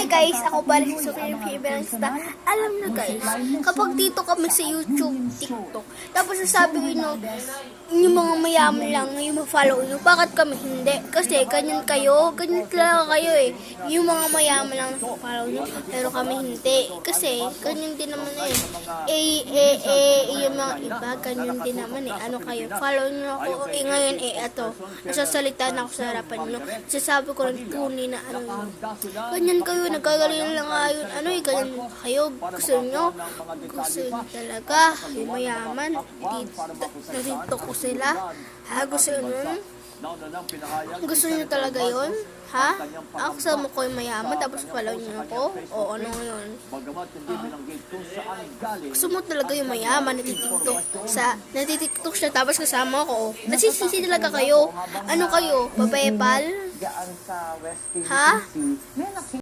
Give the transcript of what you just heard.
Hi guys, ako pala si Sophie Evangelista. Alam na guys, kapag dito kami sa YouTube, TikTok, tapos sasabi ko yung mga mayaman lang yung ma-follow nyo, bakit kami hindi? Kasi ganyan talaga kayo eh. Yung mga mayaman lang na-follow nyo, pero kami hindi. Kasi ganyan din naman eh. Yung mga iba, ganyan din naman eh. Ano kayo, follow nyo ako. Ngayon eto, nasasalita na ako sa harapan nyo. Sasabi ko ng tunay na ano yun. Ganyan kayo, nagkagaling lang ngayon. Ano eh, ganyan kayo. Gusto nyo talaga. Yung mayaman, narito ko sila. Ha, gusto nyo? Gusto nyo talaga yun? Ha? Ako sa mo ko yung mayaman, tapos follow nyo ako? O ano yun? Gusto mo talaga yung mayaman, natitiktok siya, tapos kasama ko. Nasisisi talaga kayo. Ano kayo? Papaypal? Ha?